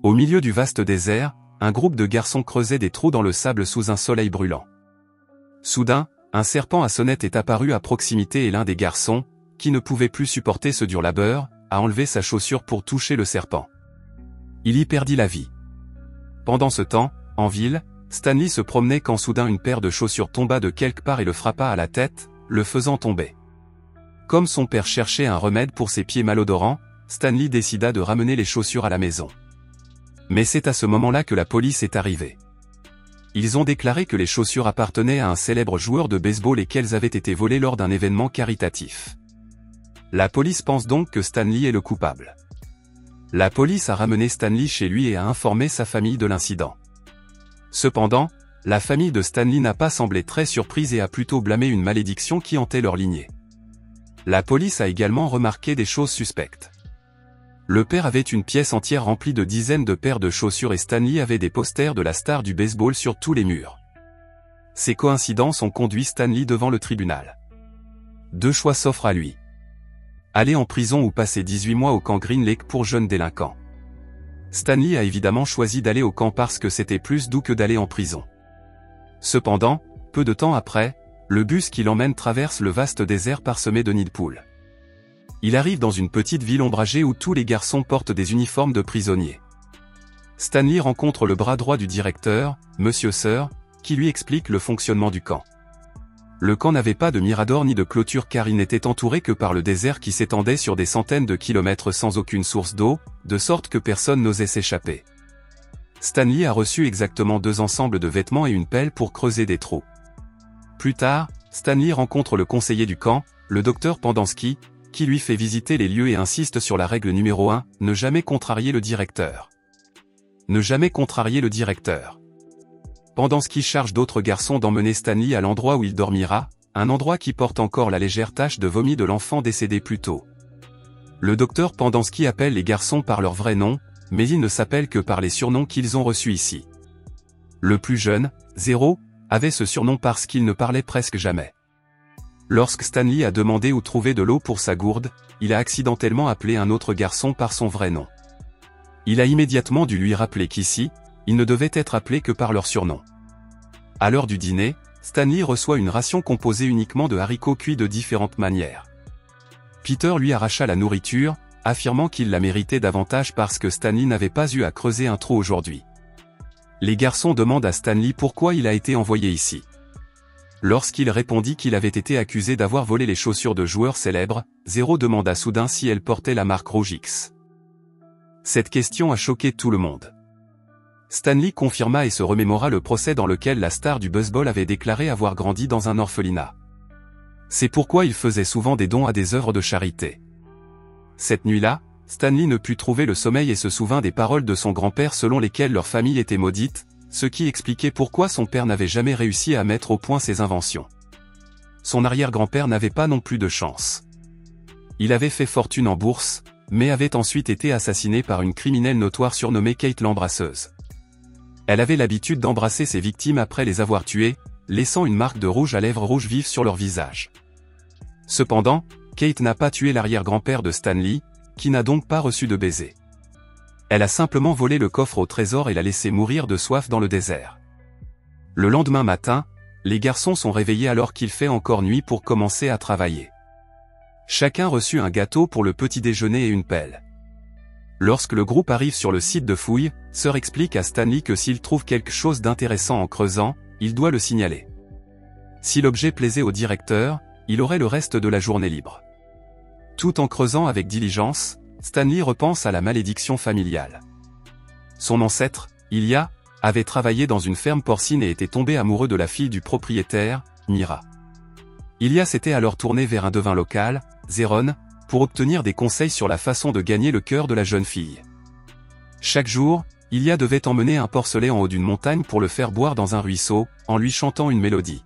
Au milieu du vaste désert, un groupe de garçons creusait des trous dans le sable sous un soleil brûlant. Soudain, un serpent à sonnette est apparu à proximité et l'un des garçons, qui ne pouvait plus supporter ce dur labeur, a enlevé sa chaussure pour toucher le serpent. Il y perdit la vie. Pendant ce temps, en ville, Stanley se promenait quand soudain une paire de chaussures tomba de quelque part et le frappa à la tête, le faisant tomber. Comme son père cherchait un remède pour ses pieds malodorants, Stanley décida de ramener les chaussures à la maison. Mais c'est à ce moment-là que la police est arrivée. Ils ont déclaré que les chaussures appartenaient à un célèbre joueur de baseball et qu'elles avaient été volées lors d'un événement caritatif. La police pense donc que Stanley est le coupable. La police a ramené Stanley chez lui et a informé sa famille de l'incident. Cependant, la famille de Stanley n'a pas semblé très surprise et a plutôt blâmé une malédiction qui hantait leur lignée. La police a également remarqué des choses suspectes. Le père avait une pièce entière remplie de dizaines de paires de chaussures et Stanley avait des posters de la star du baseball sur tous les murs. Ces coïncidences ont conduit Stanley devant le tribunal. Deux choix s'offrent à lui. Aller en prison ou passer 18 mois au camp Green Lake pour jeunes délinquants. Stanley a évidemment choisi d'aller au camp parce que c'était plus doux que d'aller en prison. Cependant, peu de temps après, le bus qui l'emmène traverse le vaste désert parsemé de nids de poules. Il arrive dans une petite ville ombragée où tous les garçons portent des uniformes de prisonniers. Stanley rencontre le bras droit du directeur, Monsieur Sir, qui lui explique le fonctionnement du camp. Le camp n'avait pas de mirador ni de clôture car il n'était entouré que par le désert qui s'étendait sur des centaines de kilomètres sans aucune source d'eau, de sorte que personne n'osait s'échapper. Stanley a reçu exactement 2 ensembles de vêtements et une pelle pour creuser des trous. Plus tard, Stanley rencontre le conseiller du camp, le docteur Pendanski, qui lui fait visiter les lieux et insiste sur la règle numéro 1, ne jamais contrarier le directeur. Ne jamais contrarier le directeur. Pendanski charge d'autres garçons d'emmener Stanley à l'endroit où il dormira, un endroit qui porte encore la légère tache de vomi de l'enfant décédé plus tôt. Le docteur Pendanski appelle les garçons par leur vrai nom, mais ils ne s'appellent que par les surnoms qu'ils ont reçus ici. Le plus jeune, Zéro, avait ce surnom parce qu'il ne parlait presque jamais. Lorsque Stanley a demandé où trouver de l'eau pour sa gourde, il a accidentellement appelé un autre garçon par son vrai nom. Il a immédiatement dû lui rappeler qu'ici, ils ne devaient être appelés que par leur surnom. À l'heure du dîner, Stanley reçoit une ration composée uniquement de haricots cuits de différentes manières. Peter lui arracha la nourriture, affirmant qu'il la méritait davantage parce que Stanley n'avait pas eu à creuser un trou aujourd'hui. Les garçons demandent à Stanley pourquoi il a été envoyé ici. Lorsqu'il répondit qu'il avait été accusé d'avoir volé les chaussures de joueurs célèbres, Zéro demanda soudain si elles portaient la marque Rouge X. Cette question a choqué tout le monde. Stanley confirma et se remémora le procès dans lequel la star du baseball avait déclaré avoir grandi dans un orphelinat. C'est pourquoi il faisait souvent des dons à des œuvres de charité. Cette nuit-là, Stanley ne put trouver le sommeil et se souvint des paroles de son grand-père selon lesquelles leur famille était maudite, ce qui expliquait pourquoi son père n'avait jamais réussi à mettre au point ses inventions. Son arrière-grand-père n'avait pas non plus de chance. Il avait fait fortune en bourse, mais avait ensuite été assassiné par une criminelle notoire surnommée Kate l'Embrasseuse. Elle avait l'habitude d'embrasser ses victimes après les avoir tuées, laissant une marque de rouge à lèvres rouges vives sur leur visage. Cependant, Kate n'a pas tué l'arrière-grand-père de Stanley, qui n'a donc pas reçu de baiser. Elle a simplement volé le coffre au trésor et l'a laissé mourir de soif dans le désert. Le lendemain matin, les garçons sont réveillés alors qu'il fait encore nuit pour commencer à travailler. Chacun reçut un gâteau pour le petit déjeuner et une pelle. Lorsque le groupe arrive sur le site de fouille, Sir explique à Stanley que s'il trouve quelque chose d'intéressant en creusant, il doit le signaler. Si l'objet plaisait au directeur, il aurait le reste de la journée libre. Tout en creusant avec diligence, Stanley repense à la malédiction familiale. Son ancêtre, Ilya, avait travaillé dans une ferme porcine et était tombé amoureux de la fille du propriétaire, Mira. Ilya s'était alors tourné vers un devin local, Zéron, pour obtenir des conseils sur la façon de gagner le cœur de la jeune fille. Chaque jour, Ilya devait emmener un porcelet en haut d'une montagne pour le faire boire dans un ruisseau, en lui chantant une mélodie.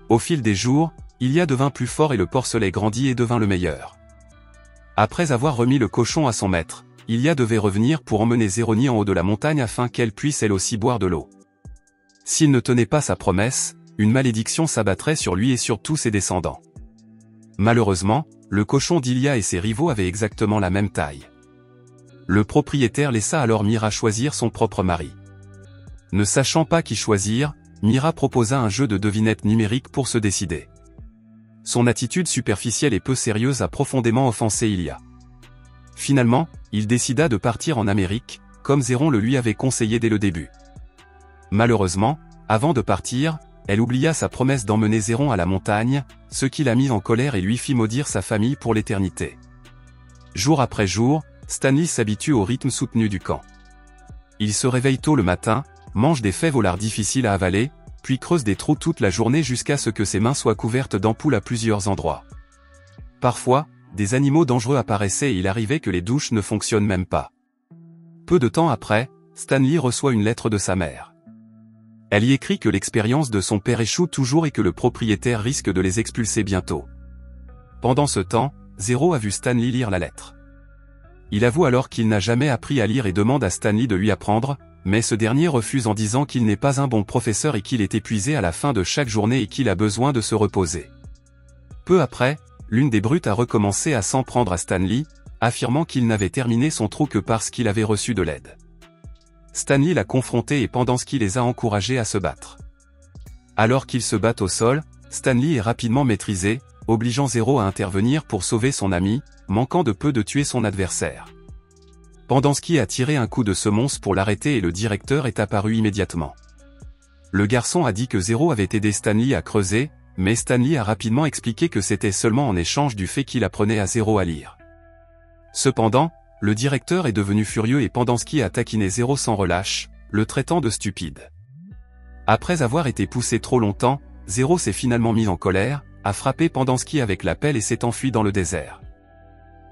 Au fil des jours, Ilya devint plus fort et le porcelet grandit et devint le meilleur. Après avoir remis le cochon à son maître, Ilya devait revenir pour emmener Zéronie en haut de la montagne afin qu'elle puisse elle aussi boire de l'eau. S'il ne tenait pas sa promesse, une malédiction s'abattrait sur lui et sur tous ses descendants. Malheureusement, le cochon d'Ilya et ses rivaux avaient exactement la même taille. Le propriétaire laissa alors Mira choisir son propre mari. Ne sachant pas qui choisir, Mira proposa un jeu de devinette numérique pour se décider. Son attitude superficielle et peu sérieuse a profondément offensé Ilya. Finalement, il décida de partir en Amérique, comme Zéron le lui avait conseillé dès le début. Malheureusement, avant de partir, elle oublia sa promesse d'emmener Zéron à la montagne, ce qui la mit en colère et lui fit maudire sa famille pour l'éternité. Jour après jour, Stanley s'habitue au rythme soutenu du camp. Il se réveille tôt le matin, mange des fèves au lard difficiles à avaler, puis creuse des trous toute la journée jusqu'à ce que ses mains soient couvertes d'ampoules à plusieurs endroits. Parfois, des animaux dangereux apparaissaient et il arrivait que les douches ne fonctionnent même pas. Peu de temps après, Stanley reçoit une lettre de sa mère. Elle y écrit que l'expérience de son père échoue toujours et que le propriétaire risque de les expulser bientôt. Pendant ce temps, Zéro a vu Stanley lire la lettre. Il avoue alors qu'il n'a jamais appris à lire et demande à Stanley de lui apprendre, mais ce dernier refuse en disant qu'il n'est pas un bon professeur et qu'il est épuisé à la fin de chaque journée et qu'il a besoin de se reposer. Peu après, l'une des brutes a recommencé à s'en prendre à Stanley, affirmant qu'il n'avait terminé son trou que parce qu'il avait reçu de l'aide. Stanley l'a confronté et Pendanski les a encouragés à se battre. Alors qu'ils se battent au sol, Stanley est rapidement maîtrisé, obligeant Zéro à intervenir pour sauver son ami, manquant de peu de tuer son adversaire. Pendanski a tiré un coup de semonce pour l'arrêter et le directeur est apparu immédiatement. Le garçon a dit que Zéro avait aidé Stanley à creuser, mais Stanley a rapidement expliqué que c'était seulement en échange du fait qu'il apprenait à Zéro à lire. Cependant, le directeur est devenu furieux et Pendanski a taquiné Zéro sans relâche, le traitant de stupide. Après avoir été poussé trop longtemps, Zéro s'est finalement mis en colère, a frappé Pendanski avec la pelle et s'est enfui dans le désert.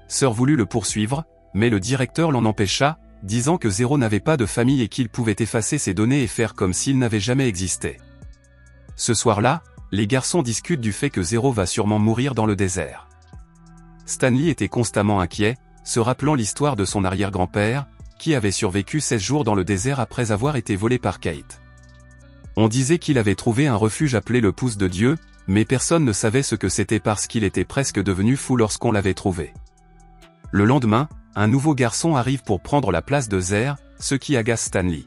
Sœur voulut le poursuivre, mais le directeur l'en empêcha, disant que Zéro n'avait pas de famille et qu'il pouvait effacer ses données et faire comme s'il n'avait jamais existé. Ce soir-là, les garçons discutent du fait que Zéro va sûrement mourir dans le désert. Stanley était constamment inquiet, se rappelant l'histoire de son arrière-grand-père, qui avait survécu 16 jours dans le désert après avoir été volé par Kate. On disait qu'il avait trouvé un refuge appelé le Pouce de Dieu, mais personne ne savait ce que c'était parce qu'il était presque devenu fou lorsqu'on l'avait trouvé. Le lendemain, un nouveau garçon arrive pour prendre la place de Zer, ce qui agace Stanley.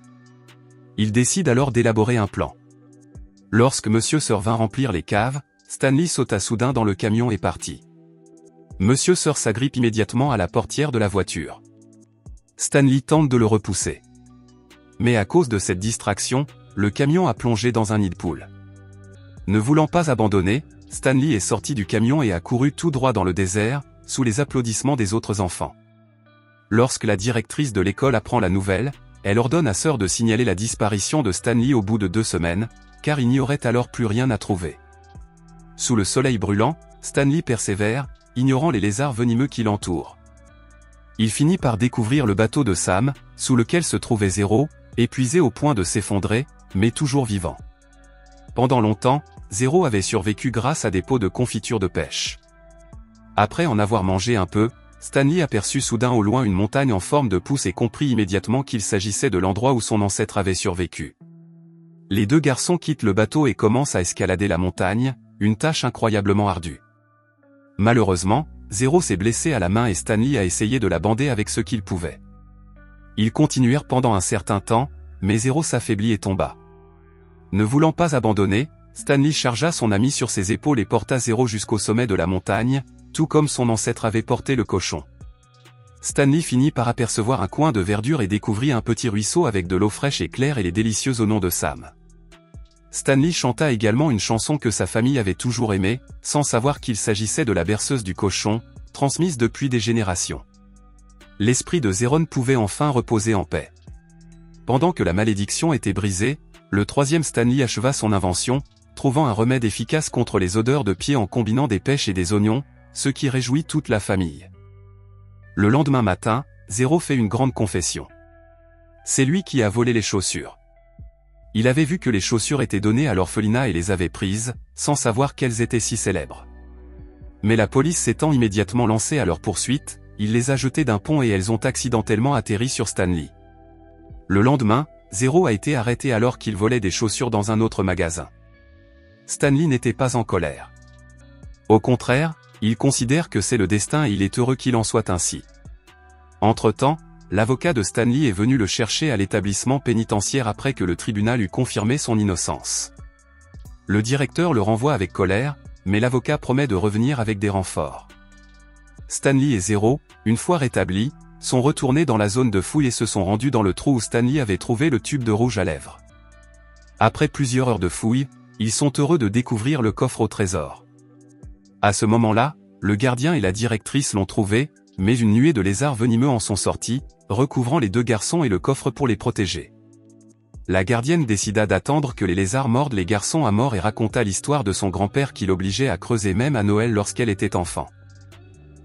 Il décide alors d'élaborer un plan. Lorsque Monsieur Sir vint remplir les caves, Stanley sauta soudain dans le camion et partit. Monsieur Sir s'agrippe immédiatement à la portière de la voiture. Stanley tente de le repousser. Mais à cause de cette distraction, le camion a plongé dans un nid de poule. Ne voulant pas abandonner, Stanley est sorti du camion et a couru tout droit dans le désert, sous les applaudissements des autres enfants. Lorsque la directrice de l'école apprend la nouvelle, elle ordonne à Sir de signaler la disparition de Stanley au bout de 2 semaines, car il n'y aurait alors plus rien à trouver. Sous le soleil brûlant, Stanley persévère, ignorant les lézards venimeux qui l'entourent. Il finit par découvrir le bateau de Sam, sous lequel se trouvait Zéro, épuisé au point de s'effondrer, mais toujours vivant. Pendant longtemps, Zéro avait survécu grâce à des pots de confiture de pêche. Après en avoir mangé un peu, Stanley aperçut soudain au loin une montagne en forme de pouce et comprit immédiatement qu'il s'agissait de l'endroit où son ancêtre avait survécu. Les 2 garçons quittent le bateau et commencent à escalader la montagne, une tâche incroyablement ardue. Malheureusement, Zéro s'est blessé à la main et Stanley a essayé de la bander avec ce qu'il pouvait. Ils continuèrent pendant un certain temps, mais Zéro s'affaiblit et tomba. Ne voulant pas abandonner, Stanley chargea son ami sur ses épaules et porta Zéro jusqu'au sommet de la montagne, tout comme son ancêtre avait porté le cochon. Stanley finit par apercevoir un coin de verdure et découvrit un petit ruisseau avec de l'eau fraîche et claire et les délicieux au nom de Sam. Stanley chanta également une chanson que sa famille avait toujours aimée, sans savoir qu'il s'agissait de la berceuse du cochon, transmise depuis des générations. L'esprit de Zéron pouvait enfin reposer en paix. Pendant que la malédiction était brisée, le 3e Stanley acheva son invention, trouvant un remède efficace contre les odeurs de pieds en combinant des pêches et des oignons, ce qui réjouit toute la famille. Le lendemain matin, Zéro fait une grande confession. C'est lui qui a volé les chaussures. Il avait vu que les chaussures étaient données à l'orphelinat et les avait prises, sans savoir qu'elles étaient si célèbres. Mais la police s'étant immédiatement lancée à leur poursuite, il les a jetées d'un pont et elles ont accidentellement atterri sur Stanley. Le lendemain, Zéro a été arrêté alors qu'il volait des chaussures dans un autre magasin. Stanley n'était pas en colère. Au contraire, il considère que c'est le destin et il est heureux qu'il en soit ainsi. Entre-temps, l'avocat de Stanley est venu le chercher à l'établissement pénitentiaire après que le tribunal eut confirmé son innocence. Le directeur le renvoie avec colère, mais l'avocat promet de revenir avec des renforts. Stanley et Zero, une fois rétablis, sont retournés dans la zone de fouille et se sont rendus dans le trou où Stanley avait trouvé le tube de rouge à lèvres. Après plusieurs heures de fouille, ils sont heureux de découvrir le coffre au trésor. À ce moment-là, le gardien et la directrice l'ont trouvé, mais une nuée de lézards venimeux en sont sortis, recouvrant les deux garçons et le coffre pour les protéger. La gardienne décida d'attendre que les lézards mordent les garçons à mort et raconta l'histoire de son grand-père qui l'obligeait à creuser même à Noël lorsqu'elle était enfant.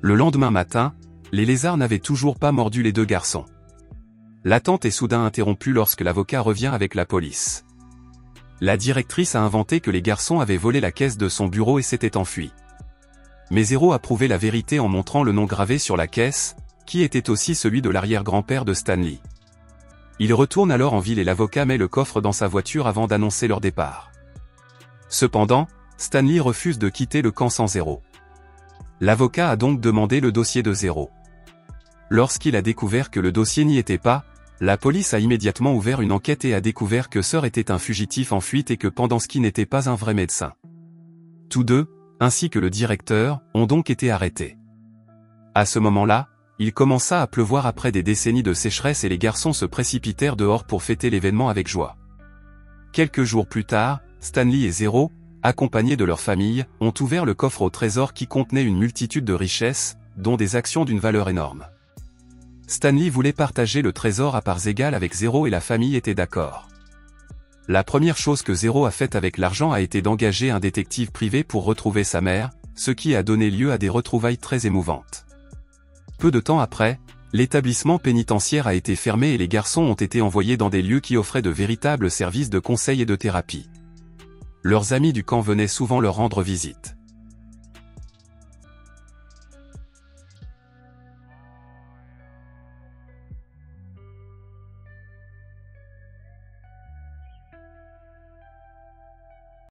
Le lendemain matin, les lézards n'avaient toujours pas mordu les deux garçons. L'attente est soudain interrompue lorsque l'avocat revient avec la police. La directrice a inventé que les garçons avaient volé la caisse de son bureau et s'étaient enfuis. Mais Zero a prouvé la vérité en montrant le nom gravé sur la caisse, qui était aussi celui de l'arrière-grand-père de Stanley. Il retourne alors en ville et l'avocat met le coffre dans sa voiture avant d'annoncer leur départ. Cependant, Stanley refuse de quitter le camp sans Zero. L'avocat a donc demandé le dossier de Zero. Lorsqu'il a découvert que le dossier n'y était pas, la police a immédiatement ouvert une enquête et a découvert que Sir était un fugitif en fuite et que Pendanski n'était pas un vrai médecin. Tous deux, ainsi que le directeur, ont donc été arrêtés. À ce moment-là, il commença à pleuvoir après des décennies de sécheresse et les garçons se précipitèrent dehors pour fêter l'événement avec joie. Quelques jours plus tard, Stanley et Zero, accompagnés de leur famille, ont ouvert le coffre au trésor qui contenait une multitude de richesses, dont des actions d'une valeur énorme. Stanley voulait partager le trésor à parts égales avec Zero et la famille était d'accord. La première chose que Zero a faite avec l'argent a été d'engager un détective privé pour retrouver sa mère, ce qui a donné lieu à des retrouvailles très émouvantes. Peu de temps après, l'établissement pénitentiaire a été fermé et les garçons ont été envoyés dans des lieux qui offraient de véritables services de conseil et de thérapie. Leurs amis du camp venaient souvent leur rendre visite.